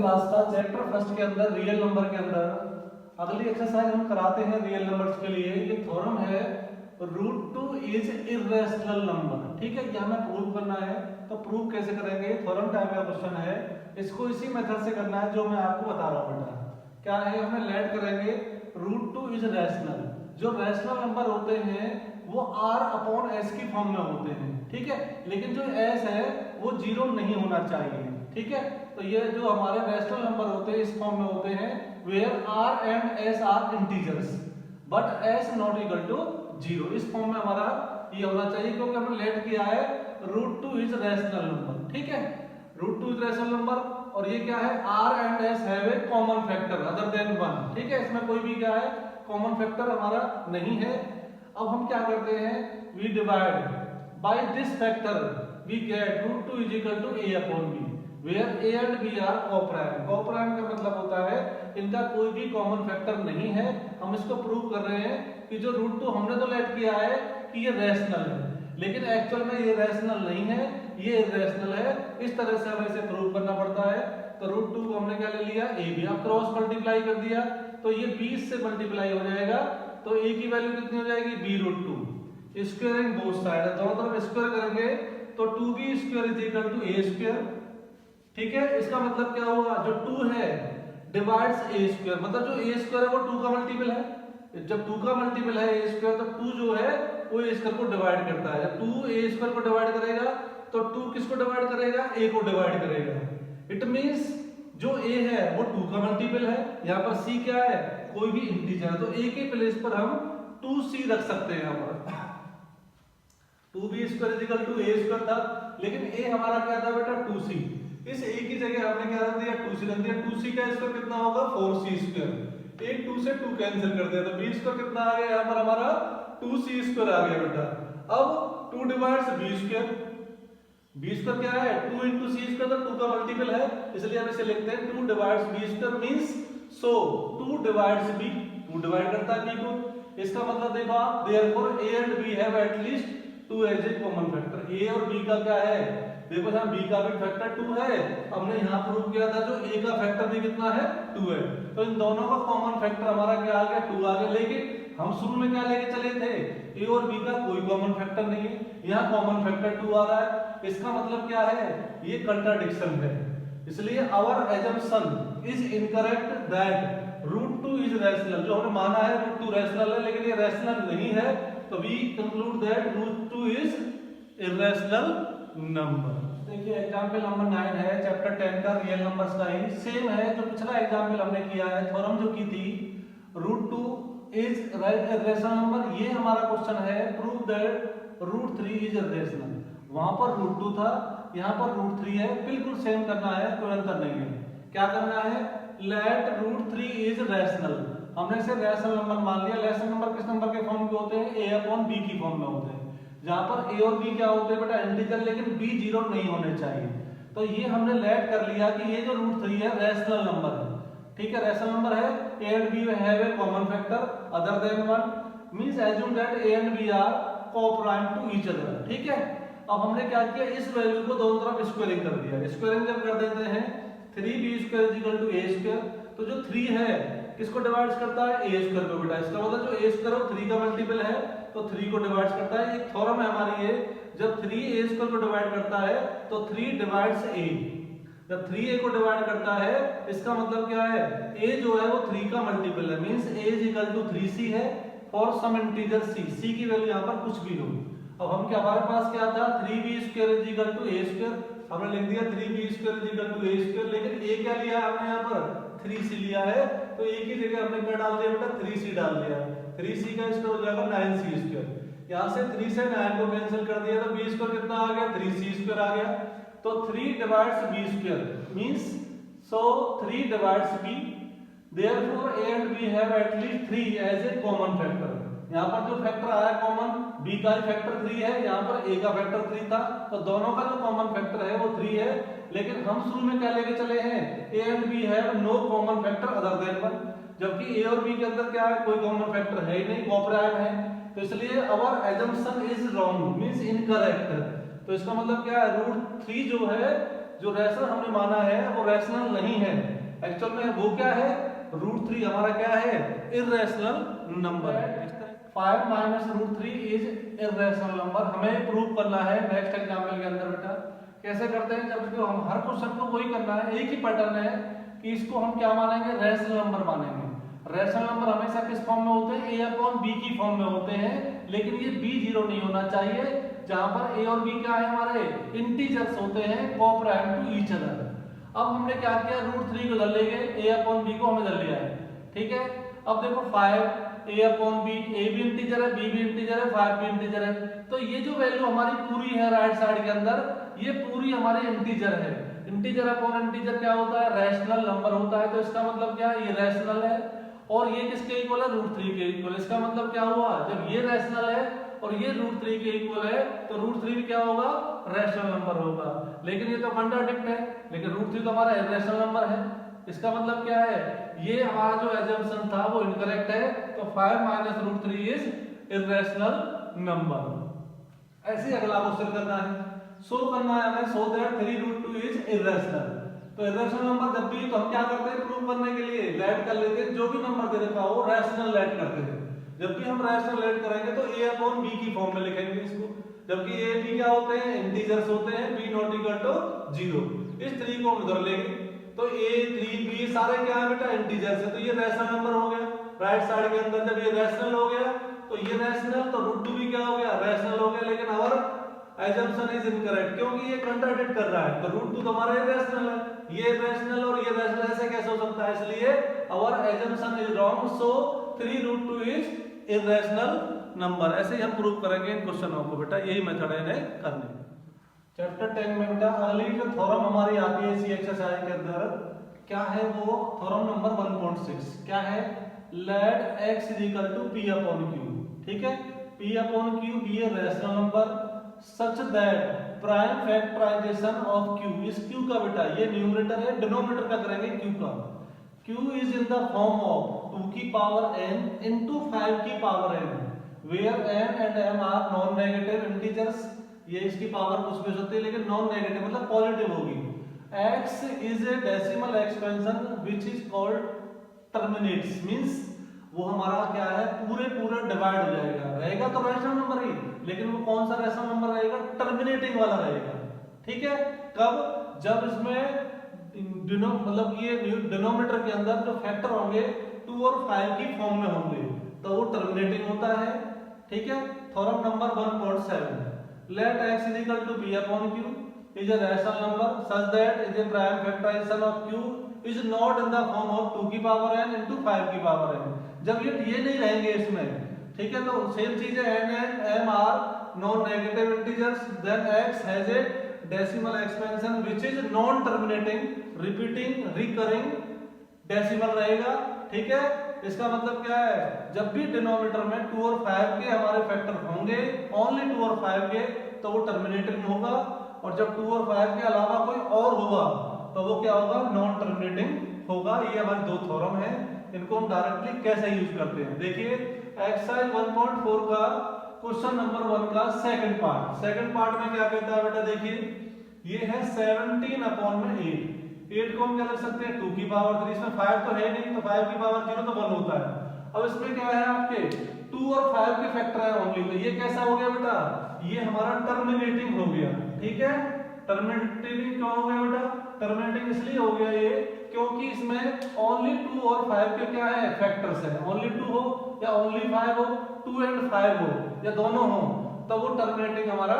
Class का chapter first के अंदर रियल नंबर के अंदर अगली एक्सरसाइज हम कराते हैं रियल नंबर्स के लिए। ये थ्योरम है √2 इज इर्रेशनल नंबर। ठीक है, ये हमें प्रूव करना है। तो प्रूव कैसे करेंगे? थ्योरम टाइप का क्वेश्चन है, इसको इसी मेथड से करना है जो मैं आपको बता रहा हूँ बेटा। क्या है, हमें लेट करेंगे √2 इज रैशनल। जो रैशनल नंबर होते हैं वो R/S की फॉर्म में होते हैं। ठीक है, लेकिन जो S है वो 0 नहीं होना चाहिए। ठीक है, तो ये जो हमारे रैशनल नंबर होते हैं इस फॉर्म में होते हैं where R and S are integers but S not equal to 0। इस फॉर्म में हमारा ये होना चाहिए क्योंकि हमने लेट किया है √2 इज रैशनल नंबर। ठीक है, √2 इज रैशनल नंबर और ये क्या है, R and S have a common factor other than 1। ठीक है, इसमें कोई भी क्या है, कॉमन फैक्टर हमारा नहीं है। अब हम क्या करते हैं, we divide by this factor we get √2 is equal to A/B where A and B are coprime. Coprime का मतलब होता है इनका कोई भी कॉमन फैक्टर नहीं है। हम इसको प्रूव कर रहे हैं कि जो √2 हमने तो लेट किया है कि ये रैशनल है, लेकिन एक्चुअल में ये रैशनल नहीं है, ये इर्रेशनल है। इस तरह से हमें इसे प्रूव करना पड़ता है। तो √2 को हमने क्या ले लिया, AB। अब क्रॉस मल्टीप्लाई कर दिया तो ये 20 से मल्टीप्लाई हो जाएगा, तो A की वैल्यू कितनी हो जाएगी, B√2। स्क्वायरिंग बोथ साइड, दोनों तरफ स्क्वायर करेंगे तो 2B² is equal to A²। ठीक है, इसका मतलब क्या हुआ, जो 2 है डिवाइड्स A², मतलब जो A² है वो 2 का मल्टीपल है। जब 2 का मल्टीपल है A² तो 2 जो है वो A² को डिवाइड करता है। जब 2 A² को डिवाइड करेगा तो 2 किसको डिवाइड करेगा, A को डिवाइड करेगा। इट मींस जो A है वो 2 का मल्टीपल है। यहाँ पर C क्या है, कोई भी इंटीजर है, तो A के प्लेस पर हम 2C रख सकते हैं। यहाँ पर 2B² is equal to A² था, लेकिन A हमारा क्या था बेटा, 2C। इस A की जगह हमने क्या रख दिया, 2C रख दिया। 2C का स्क्वायर कितना होगा, 4C²। एक 2 से 2 कैंसिल कर दिया तो B² कितना आ गया, यहाँ पर हमारा 2C² आ गया बेटा। अब 2 डिवाइड्स B², B² क्या है, 2 into C² तो 2 का मल्टीपल है, इसलिए हम इसे लिखते हैं 2 डिवाइड्स B² मींस सो 2 डिवाइड्स B, 2 डिवाइड करता है B को। इसका मतलब देखो आप, therefore A and B have at least 2 as a common factor। A और B का क्या है, देखो यहाँ B का भी फैक्टर 2 है। हमने यहाँ प्रूव किया था जो A का फैक्टर भी कितना है, 2 है। तो इन दोनों का कॉमन फैक्टर हमारा क्या आ गया, 2 आ गया। लेकिन हम शुरू में क्या लेके चले थे, A और B का कोई कॉमन फैक्टर नहीं है, यहाँ कॉमन फैक्टर 2 आ रहा है। इसका मतलब क्या है, ये कंट्राडिक्शन है। इसलिए our assumption is incorrect that √2 is rational. जो हमने माना है √2 रैशनल है, लेकिन ये रैशनल नहीं है, तो we conclude that √2 is irrational number. देखिए एग्जांपल नंबर 9 है चैप्टर 10 का, रियल नंबर्स का ही सेम है जो पिछला एग्जांपल हमने किया है, थ्योरम जो की थी √2 इज इर्रेशनल नंबर। ये हमारा क्वेश्चन है, प्रूव दैट √3 इज इर्रेशनल। वहां पर √2 था, यहाँ पर √3 है, बिल्कुल सेम करना है, कोई अंतर नहीं है। क्या करना है, लेट √3 इज रैशनल। हमने इसे रैशनल नंबर मान लिया। रैशनल नंबर किस नंबर के फॉर्म के होते हैं, A/B की फॉर्म में होते हैं, जहां पर A और B क्या होते हैं बेटा, इंटीजर, लेकिन B 0 नहीं होने चाहिए। तो ये हमने लेट कर लिया कि ये जो √3 है रैशनल नंबर है। ठीक है, रैशनल नंबर है, A and B have a common factor other than 1 means assume that A and B are coprime to each other. ठीक है, अब हमने क्या किया, इस वैल्यू को दोनों तरफ स्क्वायरिंग कर दिया। स्क्वायरिंग जब कर देते हैं 3B² is equal to A², तो जो 3 है किसको डिवाइड करता है, A² को बेटा। इसका मतलब जो A² है 3 का मल्टीपल है, तो 3 को डिवाइड करता है। एक थ्योरम है हमारी ये, जब 3 A² को डिवाइड करता है तो 3 डिवाइड्स A। जब 3 A को डिवाइड करता है इसका मतलब क्या है, A जो है वो 3 का मल्टीपल है, means A is equal to 3C है फॉर सम इंटीजर C की वैल्यू यहाँ पर कुछ भी हो। अब हम क्या, हमारे पास क्या था, 3B² is equal to A², हमने लिख दिया 3B² is equal to A², लेकिन A क्या लिया हमने यहाँ पर, 3C लिया है, तो A की जगह हमने क्या डाल दिया बेटा, 3C डाल दिया। 3C का स्क्वायर हो जाएगा 9C²। यहाँ से 3 से 9 को कैंसिल कर दिया तो B² कितना आ गया, 3C² आ गया। तो 3 divides B² means so 3 divides B, therefore A and B have at least 3 as a common factor। यहाँ पर जो फैक्टर आया कॉमन, B का फैक्टर 3 है, यहाँ पर A का फैक्टर 3 था, तो दोनों का जो कॉमन फैक्टर है वो 3 है। लेकिन हम शुरू में क्या लेके चले हैं, A and B have no common factor other than 1, जबकि A और B के अंदर क्या है, कोई कॉमन फैक्टर है ही नहीं, कोप्राइम है। तो इसलिए our assumption is wrong means incorrect. तो इसका मतलब क्या है, √3 जो है जो रैशनल हमने माना है वो रैशनल नहीं है, एक्चुअल में वो क्या है, √3 हमारा क्या है, इर्रेशनल नंबर है। 5 माइनस √3 इज इर्रेशनल नंबर हमें प्रूव करना है नेक्स्ट एग्जाम्पल के अंदर। बेटा कैसे करते हैं, जब हम हर क्वेश्चन को वही करना है, एक ही पैटर्न है कि इसको हम क्या मानेंगे, रैशनल नंबर मानेंगे। रैशनल नंबर हमेशा किस फॉर्म में होते हैं, a/b की फॉर्म में होते हैं, लेकिन ये b 0 नहीं होना चाहिए, जहां पर a और b क्या है, हमारे इंटीजर्स होते हैं कोऑपरेंट टू ईच अदर। अब हमने क्या किया, √3 को धर लेंगे, a/b को हमने धर लिया है, ठीक है। अब देखो 5 a/b, a भी इंटीजर है, b भी इंटीजर है, 5 भी इंटीजर है, तो ये जो वैल्यू हमारी पूरी है राइट साइड के अंदर, ये पूरी हमारी इंटीजर है। इंटीजर अपॉन इंटीजर क्या होता है, रैशनल नंबर होता है, तो इसका मतलब क्या है, ये रैशनल है, और ये किसके इक्वल है, √3 के इक्वल। इसका मतलब क्या हुआ, जब ये रैशनल है और ये √3 के इक्वल है, तो √3 भी क्या होगा, रैशनल नंबर होगा। लेकिन ये तो कॉन्ट्राडिक्ट है, लेकिन √3 तो हमारा इर्रेशनल नंबर है। इसका मतलब क्या है, ये हमारा जो एजम्पशन था वो इनकरेक्ट है, तो 5 माइनस √3 इज इर्रेशनल नंबर। ऐसे अगला क्वेश्चन करना है, शो करना है हमें, शो दैट 3√2 इज इर्रेशनल। तो इर्रेशनल नंबर जब भी, तो हम क्या करते हैं प्रूव करने के लिए, लेट कर लेते हैं, जो भी नंबर दे रखा हो रैशनल लेट करते हैं। जब भी हम रैशनल लेट करेंगे तो a/b की फॉर्म में लिखेंगे इसको, जबकि a b क्या होते हैं, इंटीजर्स होते हैं, b नॉट इक्वल टू 0। इस 3 को हम उधर लेंगे, तो a 3 b सारे क्या है बेटा, इंटीजर्स है, तो ये रैशनल नंबर हो गया राइट साइड के अंदर। जब ये रैशनल हो गया तो ये रैशनल, तो √2 भी क्या हो गया, रैशनल हो गया, लेकिन और assumption is incorrect क्योंकि ये कंट्राडिक्ट कर रहा है, तो √2 तो हमारा इरेशनल है, ये इरेशनल और ये रैशनल, ऐसे कैसे हो सकता है, इसलिए our assumption is wrong, so 3√2 is irrational number। ऐसे ही हम प्रूव करेंगे इन क्वेश्चनों को बेटा, यही मेथड है इन्हें करने। चैप्टर 10 में बेटा अगली जो थ्योरम हमारी आती है इसी एक्सरसाइज के अंदर, क्या है वो, थ्योरम नंबर 1.6 क्या है, let x is equal to p/q, ठीक है, p/q be a rational number such that prime factorization of q, इस q का बेटा ये न्यूमरेटर है, डिनोमिनेटर का करेंगे q का, q is in the form of 2 की पावर n into 5 की power n, where n and m are non negative integers। ये इसकी पावर कुछ भी हो सकती है लेकिन नॉन नेगेटिव मतलब पॉजिटिव होगी। x is a decimal expansion which is called terminates, means वो हमारा क्या है, पूरे डिवाइड हो जाएगा, रहेगा तो रैशनल नंबर ही, लेकिन वो कौन सा रैशनल नंबर रहेगा, टर्मिनेटिंग वाला रहेगा, ठीक है। कब, जब इसमें मतलब ये डिनोमिनेटर के अंदर जो फैक्टर होंगे 2 और 5 की फॉर्म में होंगे, तो वो टर्मिनेटिंग होता है, ठीक है। Theorem number 1.7 let x is equal to p/q is a rational number such that is a prime factorization of q is not in the form of 2 की पावर n into 5 की पावर n। जब ये नहीं रहेंगे इसमें, ठीक है, तो सेम चीज है, n and m are non negative integers, then x has a decimal expansion which is non terminating, repeating, recurring decimal रहेगा, ठीक है। इसका मतलब क्या है, जब भी डिनोमिनेटर में 2 और 5 के हमारे फैक्टर होंगे, ओनली 2 और 5 के, तो वो टर्मिनेटिंग होगा, और जब 2 और 5 के अलावा कोई और होगा तो वो क्या होगा, नॉन टर्मिनेटिंग होगा। ये हमारे दो थ्योरम है, इनको हम डायरेक्टली कैसे यूज करते हैं, देखिए एक्सरसाइज 1.4 का क्वेश्चन नंबर 1 का सेकंड पार्ट में क्या कहता है बेटा, देखिए ये है 17/8, 8 को हम क्या लिख सकते हैं 2 की पावर 3, इसमें 5 तो है नहीं, तो 5 की पावर 0 तो 1 होता है। अब इसमें क्या है आपके 2 और 5 के फैक्टर है ओनली, तो ये कैसा हो गया बेटा, ये हमारा टर्मिनेटिंग हो गया, ठीक है। टर्मिनेटिंग क्यों हो गया बेटा, टर्मिनेटिंग इसलिए हो गया ये क्योंकि इसमें ओनली 2 और 5 के क्या है फैक्टर्स है, ओनली 2 हो या ओनली 5 हो, 2 एंड 5 हो या दोनों हो, तो वो टर्मिनेटिंग हमारा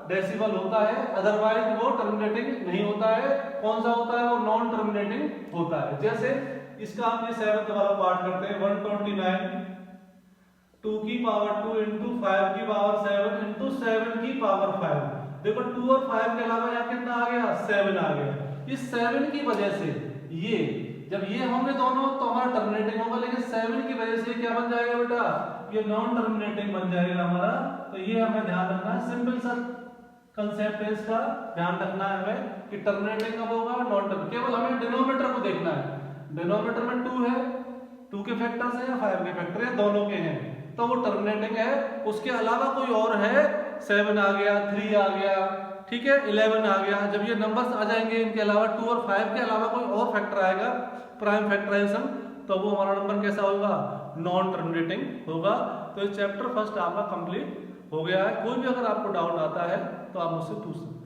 डेसिमल होता है, अदरवाइज वो टर्मिनेटिंग नहीं होता है। कौन सा होता है, वो नॉन टर्मिनेटिंग होता है। जैसे इसका आप ये 7th वाला पार्ट करते हैं, 129 2 की पावर 2 into 5 की पावर 7 into 7 की पावर 5। देखो 2 और 5 के अलावा यहाँ कितना आ गया, 7 आ गया। इस 7 की वजह से ये जब ये होंगे दोनों तो हमारा टर्मिनेटिंग होगा, लेकिन 7 की वजह से क्या बन जाएगा बेटा, ये नॉन टर्मिनेटिंग बन जाएगा हमारा। तो ये हमें ध्यान रखना है, सिंपल सा कंसेप्ट है, इसका ध्यान रखना है हमें कि टर्मिनेटिंग कब होगा, नॉन टर्मिनेटिंग। केवल हमें डिनोमिनेटर को देखना है, डिनोमिनेटर में 2 है, 2 के फैक्टर्स हैं या 5 के फैक्टर है, दोनों के हैं, तो वो टर्मिनेटिंग है। उसके अलावा कोई और है, 7 आ गया, 3 आ गया, ठीक है 11 आ गया। जब ये नंबर्स आ जाएंगे इनके अलावा 2 और 5 के अलावा कोई और फैक्टर आएगा प्राइम फैक्टराइजेशन, तो वो हमारा नंबर कैसा होगा, नॉन टर्मिनेटिंग होगा। तो ये चैप्टर फर्स्ट आपका कंप्लीट हो गया है। कोई भी अगर आपको डाउट आता है तो आप मुझसे पूछ सकते हैं।